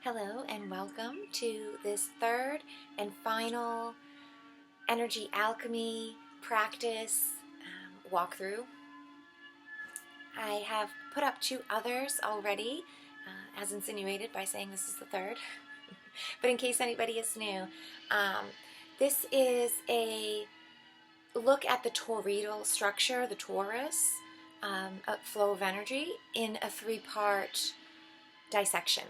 Hello and welcome to this third and final energy alchemy practice walkthrough. I have put up two others already, as insinuated by saying this is the third. But in case anybody is new, this is a look at the toroidal structure, the torus, flow of energy in a three-part dissection.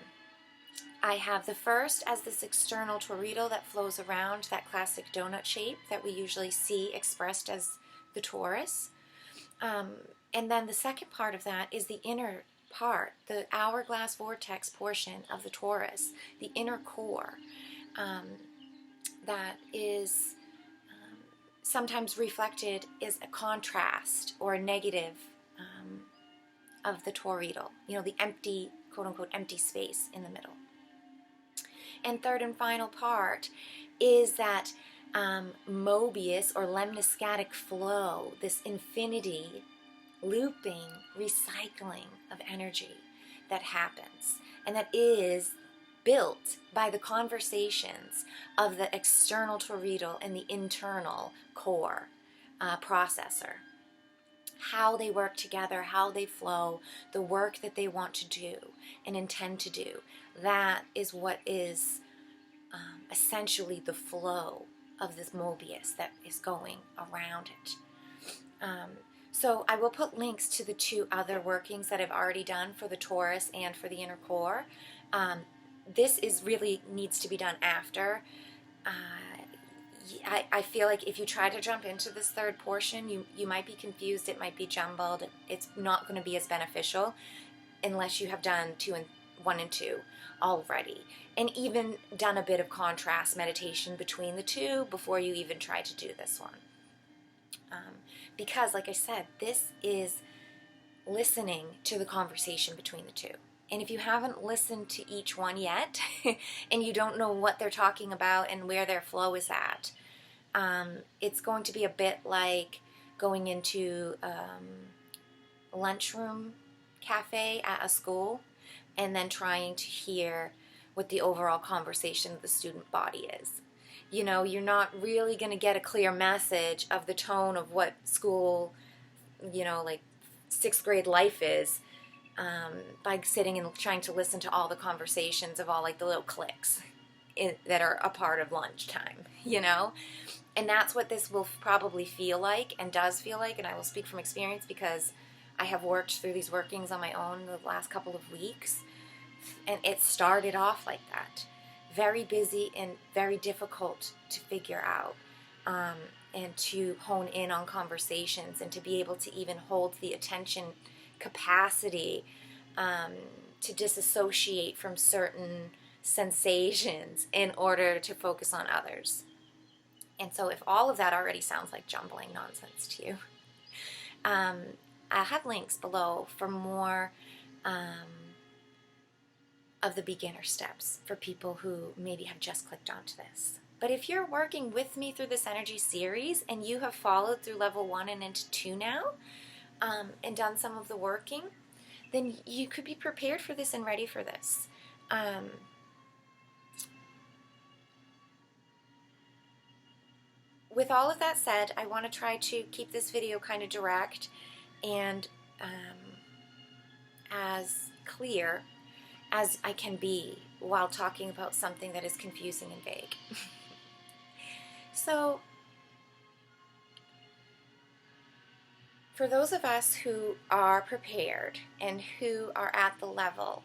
I have the first as this external toroidal that flows around, that classic donut shape that we usually see expressed as the torus. And then the second part of that is the inner part, the hourglass vortex portion of the torus, the inner core, that is sometimes reflected as a contrast or a negative of the toroidal, the empty, quote-unquote, empty space in the middle. And third and final part is that mobius or lemniscatic flow, this infinity, looping, recycling of energy that happens, and that is built by the conversations of the external toroidal and the internal core processor. How they work together, how they flow, the work that they want to do and intend to do. That is what is essentially the flow of this mobius that is going around it. So I will put links to the two other workings that I've already done for the torus and for the inner core. This really needs to be done after. I feel like if you try to jump into this third portion, you might be confused, it might be jumbled, it's not going to be as beneficial unless you have done 1 and 2 already, and even done a bit of contrast meditation between the two before you even try to do this one. Because, like I said, this is listening to the conversation between the two. And if you haven't listened to each one yet, and you don't know what they're talking about and where their flow is at, it's going to be a bit like going into a lunchroom cafe at a school and then trying to hear what the overall conversation of the student body is. You're not really going to get a clear message of the tone of what school, like 6th grade life is, by sitting and trying to listen to all the conversations of all like the little cliques that are a part of lunchtime, And that's what this will probably feel like and does feel like, and I will speak from experience because I have worked through these workings on my own the last couple of weeks, and it started off like that. Very busy and very difficult to figure out, and to hone in on conversations and to be able to even hold the attention capacity to disassociate from certain sensations in order to focus on others. And so if all of that already sounds like jumbling nonsense to you, I have links below for more of the beginner steps for people who maybe have just clicked onto this. But if you're working with me through this energy series and you have followed through level 1 and into 2 now, and done some of the working, then you could be prepared for this and ready for this. With all of that said, I want to try to keep this video kind of direct and as clear as I can be while talking about something that is confusing and vague. So, for those of us who are prepared and who are at the level,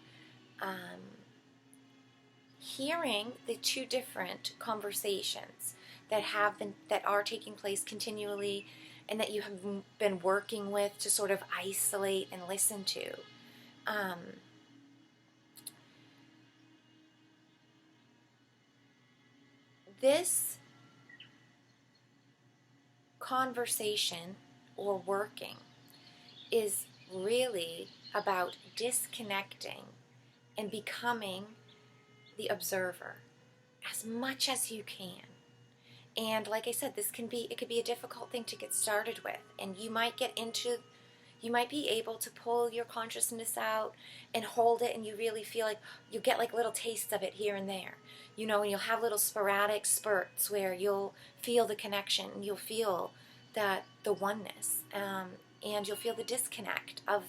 hearing the two different conversations that are taking place continually and that you have been working with to sort of isolate and listen to, this conversation or working is really about disconnecting and becoming the observer as much as you can. And like I said, it could be a difficult thing to get started with, and you might get into You might be able to pull your consciousness out and hold it, and you really feel like you get like little tastes of it here and there. You know, and you'll have little sporadic spurts where you'll feel the connection, and you'll feel that the oneness, and you'll feel the disconnect of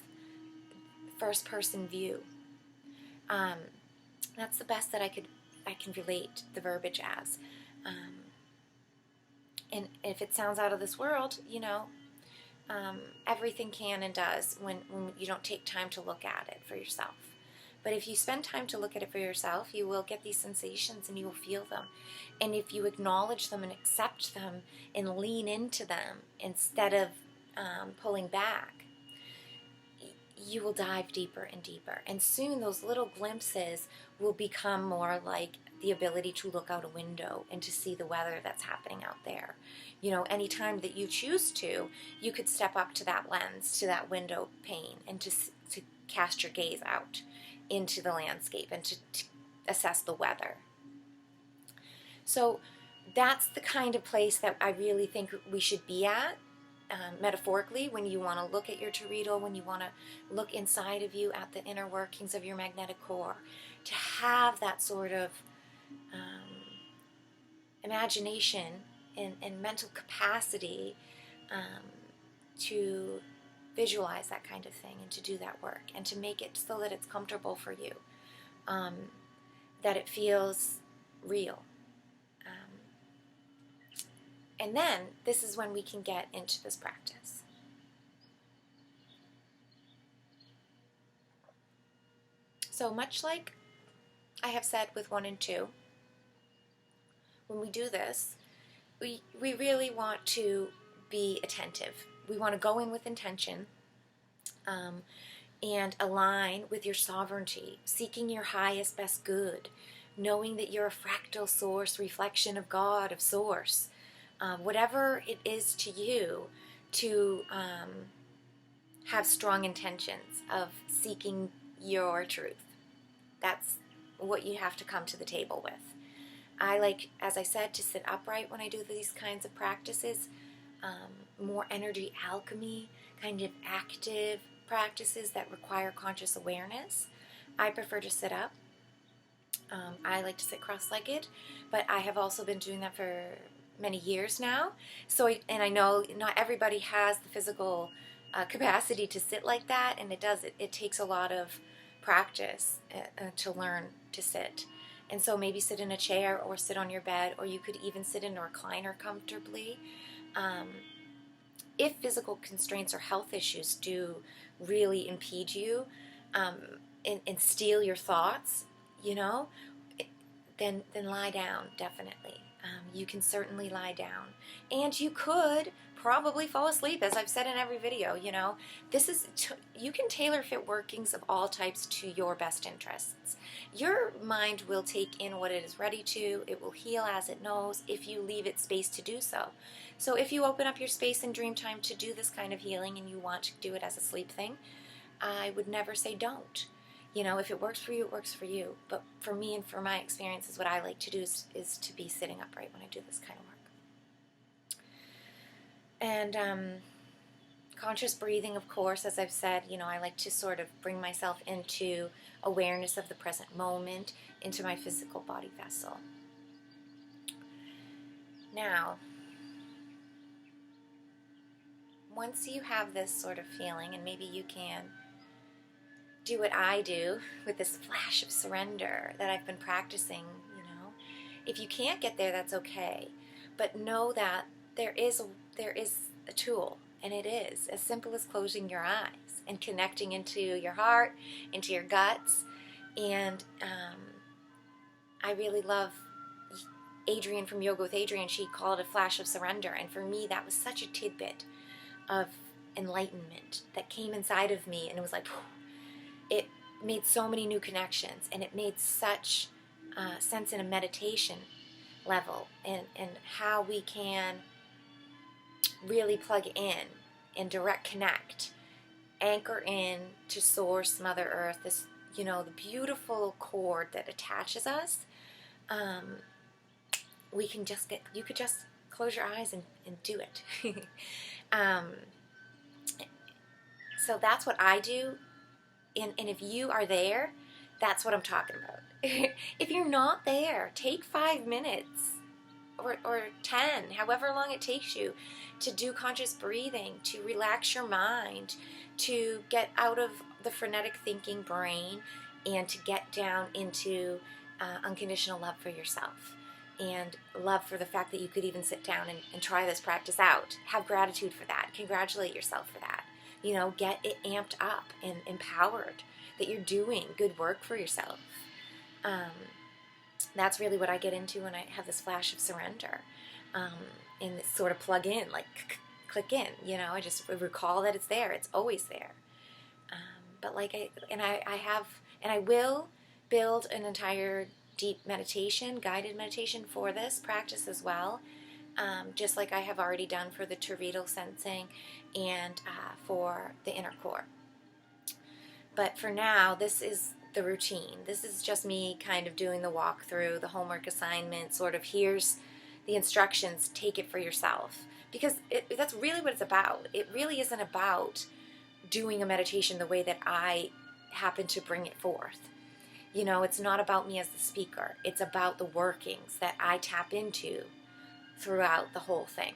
first person view. That's the best that I can relate the verbiage as. And if it sounds out of this world, you know, everything can and does when you don't take time to look at it for yourself. But if you spend time to look at it for yourself, you will get these sensations and you will feel them. And if you acknowledge them and accept them and lean into them instead of pulling back, you will dive deeper and deeper. And soon those little glimpses will become more like the ability to look out a window and to see the weather that's happening out there. You know, anytime that you choose to, you could step up to that lens, to that window pane, and to cast your gaze out into the landscape and to assess the weather. So that's the kind of place that I really think we should be at, metaphorically, when you want to look at your toroidal, when you want to look inside of you at the inner workings of your magnetic core, to have that sort of imagination and mental capacity to visualize that kind of thing and to do that work and to make it so that it's comfortable for you, that it feels real. And then this is when we can get into this practice. So much like I have said with 1 and 2, when we do this, we really want to be attentive. We want to go in with intention and align with your sovereignty, seeking your highest, best good, knowing that you're a fractal source, reflection of God, of source. Whatever it is to you, to have strong intentions of seeking your truth. That's what you have to come to the table with. I like, as I said, to sit upright when I do these kinds of practices, more energy alchemy, kind of active practices that require conscious awareness. I prefer to sit up. I like to sit cross-legged, but I have also been doing that for many years now. So, and I know not everybody has the physical capacity to sit like that, and it takes a lot of practice to learn to sit. And so maybe sit in a chair or sit on your bed, or you could even sit in a recliner comfortably. If physical constraints or health issues do really impede you and steal your thoughts, you know, then lie down, definitely. You can certainly lie down. And you could probably fall asleep, as I've said in every video, you know. You can tailor fit workings of all types to your best interests. Your mind will take in what it is ready to. It will heal as it knows if you leave it space to do so. So if you open up your space in dream time to do this kind of healing and you want to do it as a sleep thing, I would never say don't. You know, if it works for you, it works for you. But for me and for my experiences, what I like to do is to be sitting upright when I do this kind of work. And conscious breathing, of course, as I've said, you know, I like to sort of bring myself into awareness of the present moment, into my physical body vessel. Now, once you have this sort of feeling, and maybe you can do what I do with this flash of surrender that I've been practicing, you know. If you can't get there, that's okay. But know that there is a tool, and it is as simple as closing your eyes and connecting into your heart, into your guts. And I really love Adrienne from Yoga with Adrienne. She called it a flash of surrender. And for me, that was such a tidbit of enlightenment that came inside of me. And it was like, it made so many new connections, and it made such sense in a meditation level, and how we can really plug in and direct connect, anchor in to Source, Mother Earth, this, you know, the beautiful cord that attaches us. You could just close your eyes and do it. So that's what I do. And if you are there, that's what I'm talking about. If you're not there, take 5 minutes or 10, however long it takes you to do conscious breathing, to relax your mind, to get out of the frenetic thinking brain, and to get down into unconditional love for yourself and love for the fact that you could even sit down and try this practice out. Have gratitude for that. Congratulate yourself for that. You know, get it amped up and empowered that you're doing good work for yourself. That's really what I get into when I have this flash of surrender, and sort of plug in, like click in. You know, I just recall that it's there. It's always there. But like I will build an entire deep meditation, guided meditation for this practice as well, just like I have already done for the toroidal sensing and for the inner core. But for now, this is the routine. This is just me kind of doing the walkthrough, the homework assignment, sort of here's the instructions, take it for yourself. Because that's really what it's about. It really isn't about doing a meditation the way that I happen to bring it forth. You know, it's not about me as the speaker. It's about the workings that I tap into throughout the whole thing.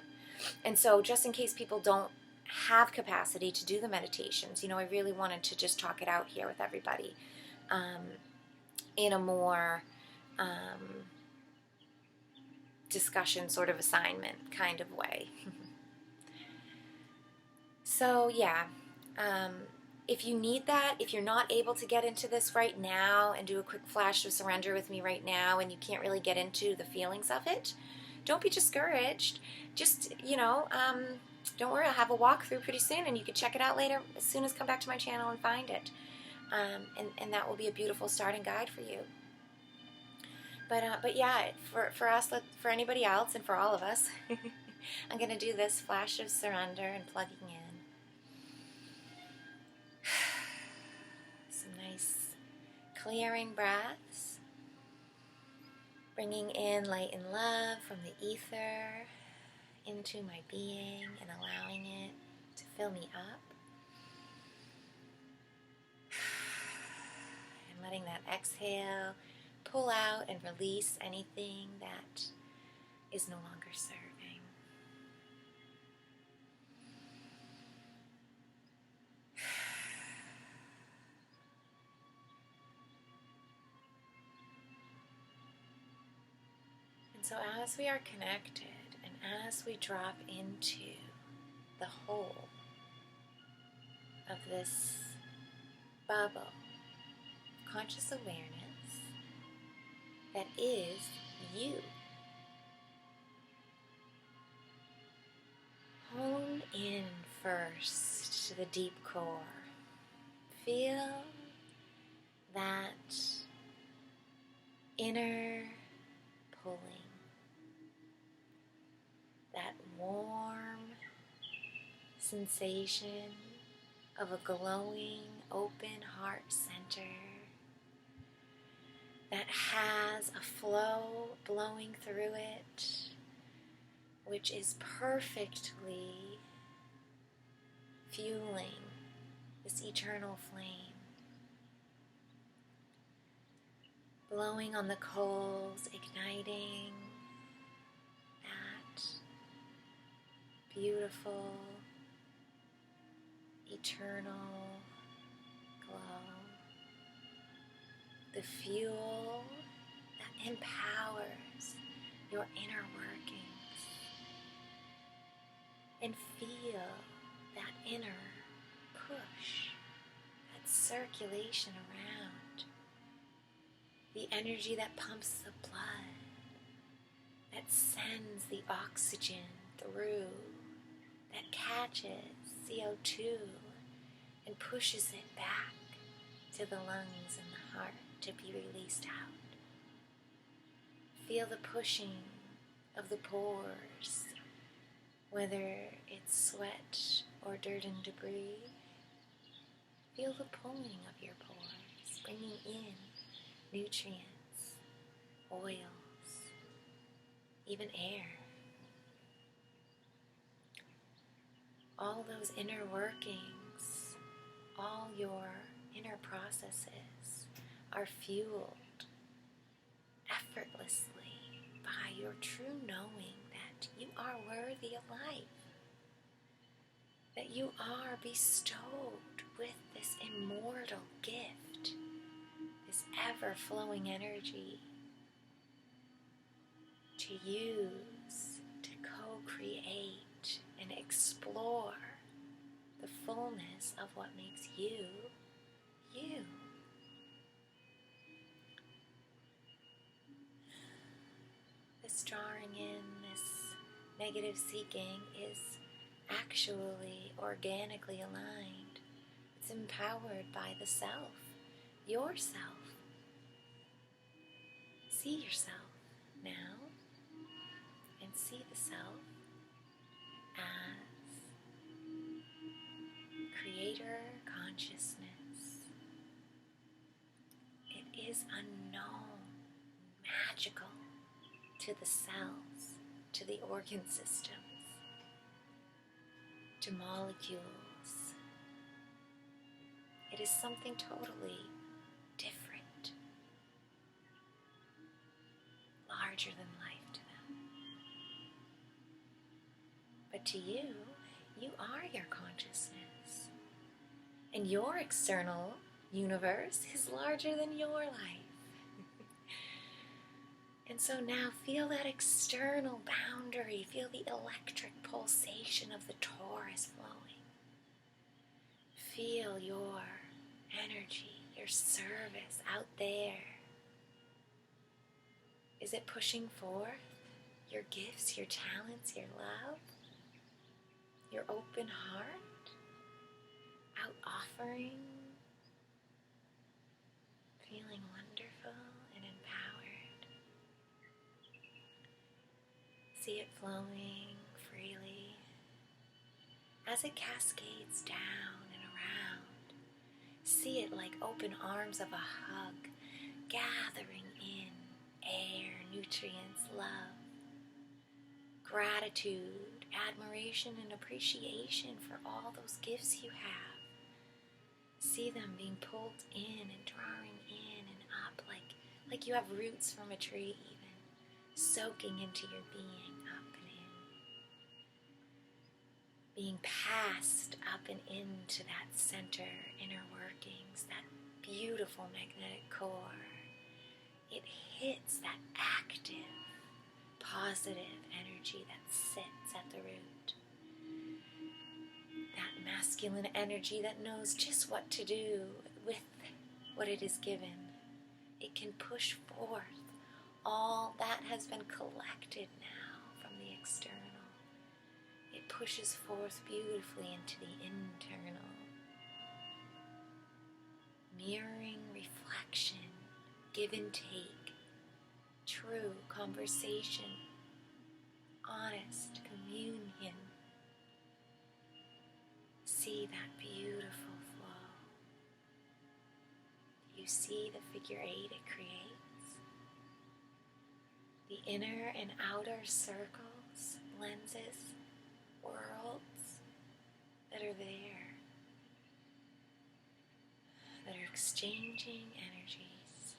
And so just in case people don't have capacity to do the meditations, you know, I really wanted to just talk it out here with everybody in a more discussion sort of assignment kind of way. So yeah, if you need that, if you're not able to get into this right now and do a quick flash of surrender with me right now and you can't really get into the feelings of it, don't be discouraged. Just, you know, don't worry, I'll have a walkthrough pretty soon and you can check it out later as soon as come back to my channel and find it. And that will be a beautiful starting guide for you. But yeah, for us, for anybody else, and for all of us, I'm going to do this flash of surrender and plugging in. Some nice clearing breaths. Bringing in light and love from the ether into my being and allowing it to fill me up. And letting that exhale pull out and release anything that is no longer serving. And so as we are connected and as we drop into the whole of this bubble of conscious awareness that is you, hone in first to the deep core. Feel that inner pulling, that warm sensation of a glowing, open heart center that has a flow blowing through it, which is perfectly fueling this eternal flame, blowing on the coals, igniting that beautiful, eternal glow. The fuel that empowers your inner workings. And feel that inner push, that circulation around. The energy that pumps the blood, that sends the oxygen through, that catches CO2 and pushes it back to the lungs and the heart to be released out. Feel the pushing of the pores, whether it's sweat or dirt and debris. Feel the pulling of your pores, bringing in nutrients, oils, even air. All those inner workings all your inner processes are fueled effortlessly by your true knowing that you are worthy of life, that you are bestowed with this immortal gift, this ever-flowing energy to use, to co-create and explore the fullness of what makes you, you. This drawing in, this negative seeking is actually organically aligned. It's empowered by the self, yourself. See yourself now and see the self as creator consciousness. It is unknown, magical to the cells, to the organ systems, to molecules. It is something totally different, larger than life to them. But to you, you are your consciousness. And your external universe is larger than your life. And so now feel that external boundary, feel the electric pulsation of the torus flowing. Feel your energy, your service out there. Is it pushing forth your gifts, your talents, your love, your open heart, out offering, feeling wonderful and empowered? See it flowing freely as it cascades down and around. See it like open arms of a hug, gathering in air, nutrients, love, gratitude, admiration, and appreciation for all those gifts you have. See them being pulled in and drawing in and up like you have roots from a tree even, soaking into your being, up and in. Being passed up and into that center, inner workings, that beautiful magnetic core. It hits that active, positive energy that sits at the root. That masculine energy that knows just what to do with what it is given. It can push forth all that has been collected now from the external. It pushes forth beautifully into the internal. Mirroring reflection, give and take, true conversation, honest communion. See that beautiful flow. You see the figure 8 it creates. The inner and outer circles, lenses, worlds that are there, that are exchanging energies.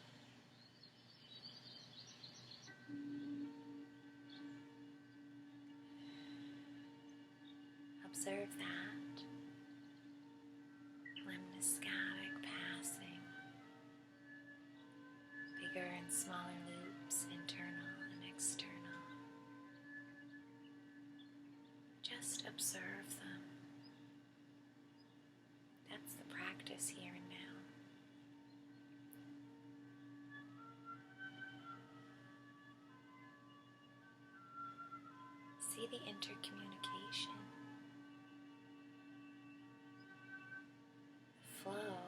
Observe that lemniscatic passing, bigger and smaller loops, internal and external. Just observe them. That's the practice here and now. See the intercommunication. Flow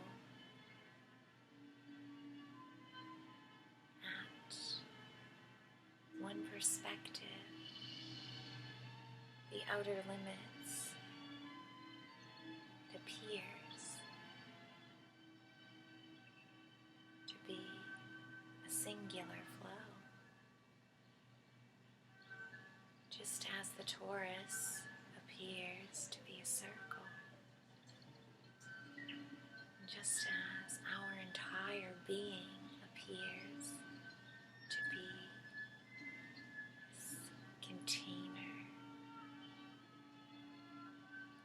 at one perspective, the outer limits. It appears to be a singular flow, just as the torus appears to be a circle. just as our entire being appears to be this container,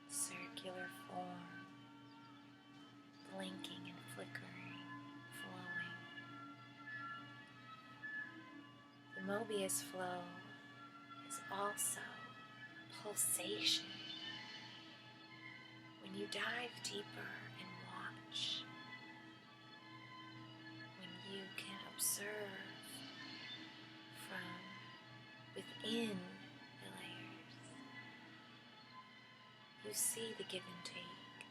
circular form, blinking and flickering, flowing. The mobius flow is also a pulsation. When you dive deeper and watch, when you can observe from within the layers, you see the give and take,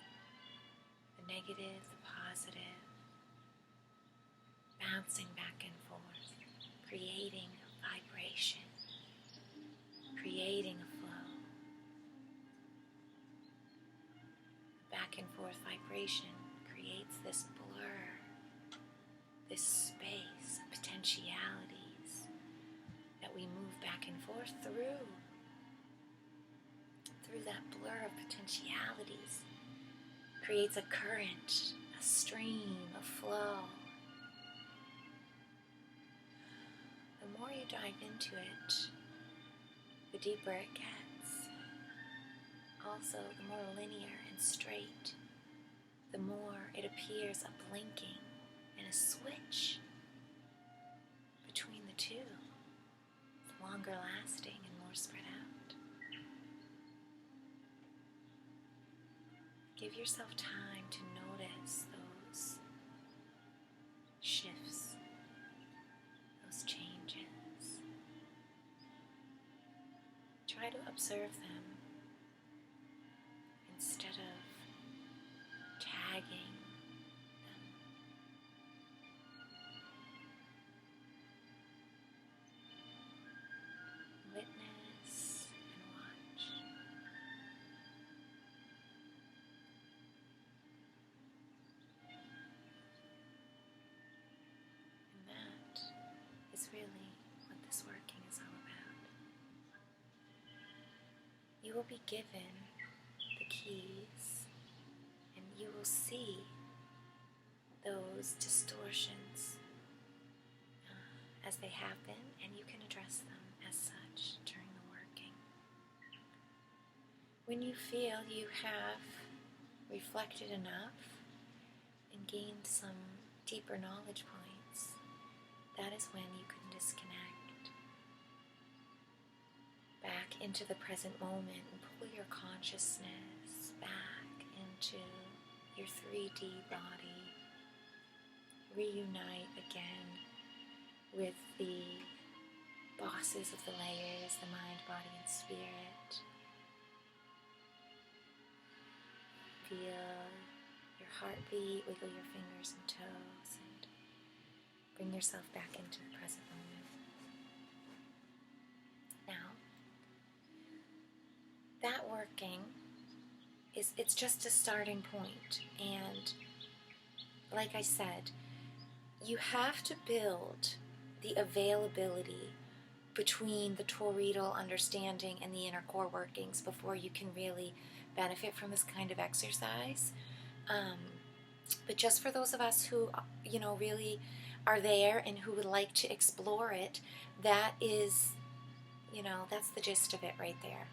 the negative, the positive, bouncing back and forth, creating a vibration, creating a flow. Back and forth vibration creates this blur, this space of potentialities that we move back and forth through. Through that blur of potentialities creates a current, a stream, a flow. The more you dive into it, the deeper it gets. Also, the more linear and straight, the more it appears a blinking and a switch between the two. It's longer lasting and more spread out. Give yourself time to notice those shifts, those changes. Try to observe them instead of tagging them. Witness and watch. And that is really what this working is all about. You will be given the keys, and you will see those distortions as they happen, and you can address them as such during the working. When you feel you have reflected enough and gained some deeper knowledge points, that is when you can disconnect back into the present moment and pull your consciousness back into your 3D body. Reunite again with the bosses of the layers, the mind, body, and spirit. Feel your heartbeat, wiggle your fingers and toes, and bring yourself back into the present moment. Now, that working it's just a starting point, and like I said, you have to build the availability between the toroidal understanding and the inner core workings before you can really benefit from this kind of exercise. But just for those of us who, really are there and who would like to explore it, that is, that's the gist of it right there.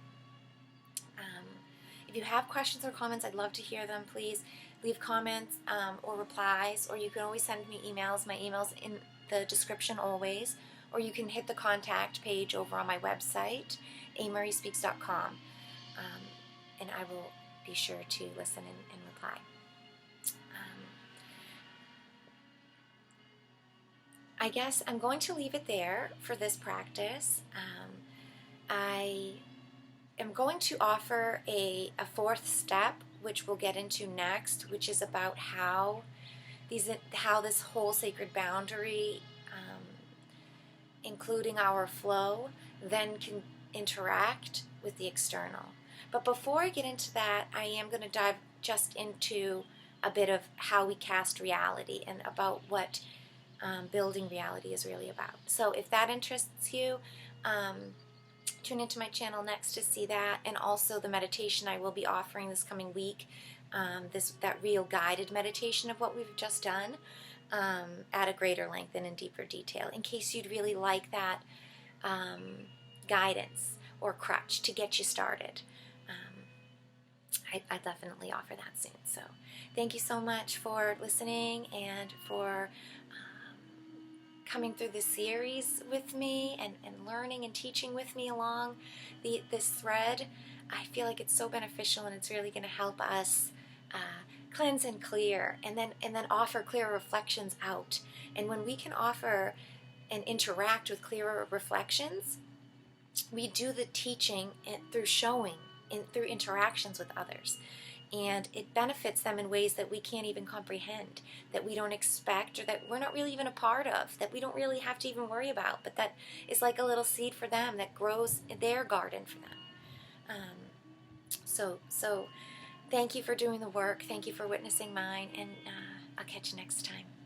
If you have questions or comments, I'd love to hear them. Please leave comments or replies, or you can always send me emails. My email's in the description always, or you can hit the contact page over on my website, amariespeaks.com, and I will be sure to listen and reply. I guess I'm going to leave it there for this practice. I am going to offer a fourth step, which we'll get into next, which is about how this whole sacred boundary, including our flow, then can interact with the external. But before I get into that, I am going to dive just into a bit of how we cast reality and about what building reality is really about. So if that interests you, tune into my channel next to see that, and also the meditation I will be offering this coming week that real guided meditation of what we've just done at a greater length and in deeper detail, in case you'd really like that guidance or crutch to get you started. I definitely offer that soon. So thank you so much for listening and for coming through this series with me and learning and teaching with me along this thread. I feel like it's so beneficial, and it's really going to help us cleanse and clear, and then offer clearer reflections out. And when we can offer and interact with clearer reflections, we do the teaching through showing, through interactions with others. And it benefits them in ways that we can't even comprehend, that we don't expect, or that we're not really even a part of, that we don't really have to even worry about, but that is like a little seed for them that grows in their garden for them. So thank you for doing the work. Thank you for witnessing mine, and I'll catch you next time.